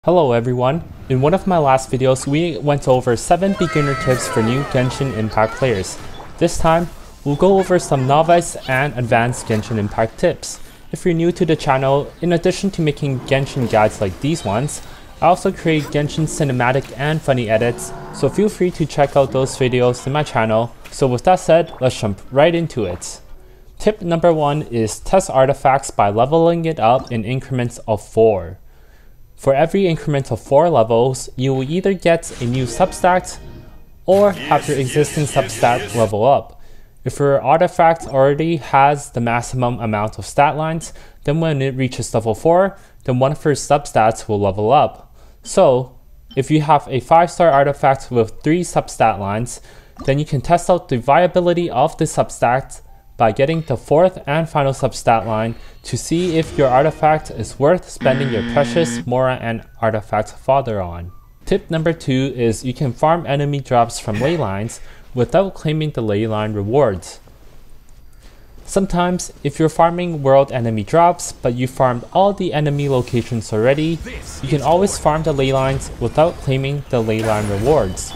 Hello everyone, in one of my last videos we went over 7 beginner tips for new Genshin Impact players. This time, we'll go over some novice and advanced Genshin Impact tips. If you're new to the channel, in addition to making Genshin guides like these ones, I also create Genshin cinematic and funny edits, so feel free to check out those videos in my channel. So with that said, let's jump right into it. Tip number 1 is test artifacts by leveling it up in increments of 4. For every increment of 4 levels, you will either get a new substat or have your existing substat level up. If your artifact already has the maximum amount of stat lines, then when it reaches level 4, then one of your substats will level up. So, if you have a 5-star artifact with 3 substat lines, then you can test out the viability of the substat by getting the 4th and final substat line to see if your artifact is worth spending your precious Mora and artifact fodder on. Tip number 2 is you can farm enemy drops from ley lines without claiming the ley line rewards. Sometimes, if you're farming world enemy drops but you farmed all the enemy locations already, you can always farm the ley lines without claiming the ley line rewards.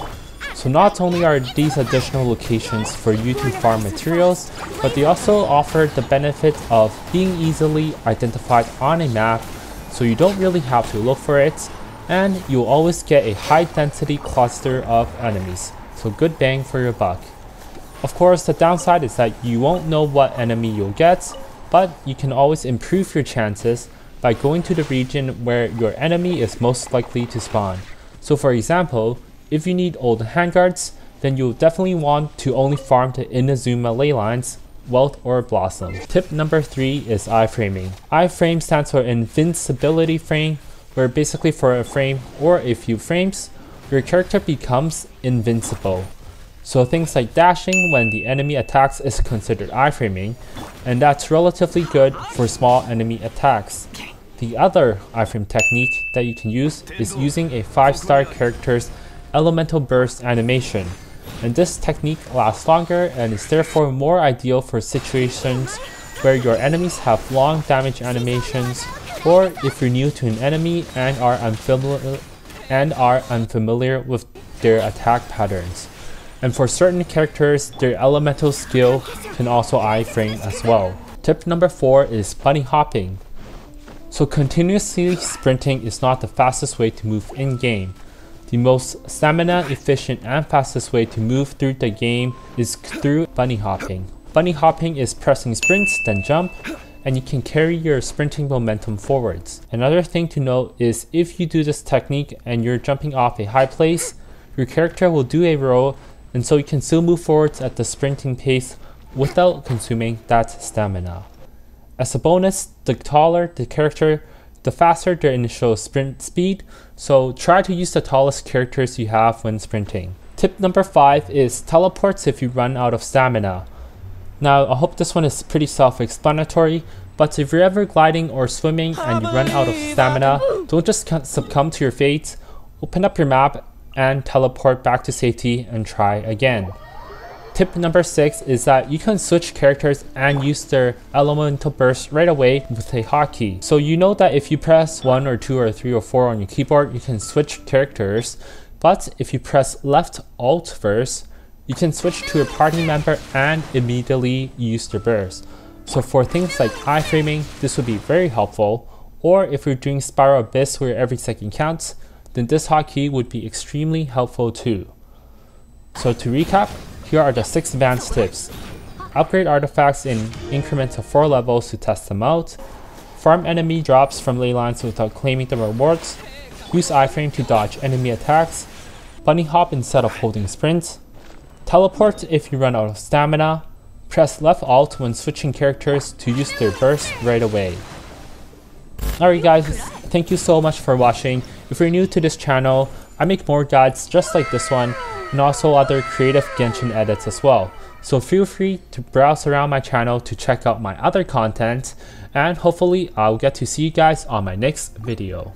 So not only are these additional locations for you to farm materials, but they also offer the benefit of being easily identified on a map, so you don't really have to look for it, and you'll always get a high density cluster of enemies, so good bang for your buck. Of course, the downside is that you won't know what enemy you'll get, but you can always improve your chances by going to the region where your enemy is most likely to spawn. So for example, if you need old handguards, then you'll definitely want to only farm the Inazuma ley lines, Wealth or Blossom. Tip number 3 is iframing. Iframe stands for invincibility frame, where basically for a frame or a few frames, your character becomes invincible. So things like dashing when the enemy attacks is considered iframing, and that's relatively good for small enemy attacks. The other iframe technique that you can use is using a 5-star character's elemental burst animation, and this technique lasts longer and is therefore more ideal for situations where your enemies have long damage animations, or if you're new to an enemy and are unfamiliar with their attack patterns. And for certain characters, their elemental skill can also iframe as well. Tip number 4 is bunny hopping. So continuously sprinting is not the fastest way to move in game. The most stamina efficient and fastest way to move through the game is through bunny hopping. Bunny hopping is pressing sprint then jump, and you can carry your sprinting momentum forwards. Another thing to note is if you do this technique and you're jumping off a high place, your character will do a roll, and so you can still move forwards at the sprinting pace without consuming that stamina. As a bonus, the taller the character, the faster their initial sprint speed, so try to use the tallest characters you have when sprinting. Tip number 5 is teleports if you run out of stamina. Now I hope this one is pretty self-explanatory, but if you're ever gliding or swimming and you run out of stamina, don't just succumb to your fate. Open up your map and teleport back to safety and try again. Tip number 6 is that you can switch characters and use their elemental burst right away with a hotkey. So you know that if you press 1 or 2 or 3 or 4 on your keyboard, you can switch characters, but if you press left alt first, you can switch to a party member and immediately use their burst. So for things like iframing, this would be very helpful, or if you're doing Spiral Abyss where every second counts, then this hotkey would be extremely helpful too. So to recap, here are the 6 advanced tips. Upgrade artifacts in increments of 4 levels to test them out. Farm enemy drops from ley lines without claiming the rewards. Use iframe to dodge enemy attacks. Bunny hop instead of holding sprint. Teleport if you run out of stamina. Press left alt when switching characters to use their burst right away. Alright guys, thank you so much for watching. If you're new to this channel, I make more guides just like this one, and also other creative Genshin edits as well. So feel free to browse around my channel to check out my other content, and hopefully I'll get to see you guys on my next video.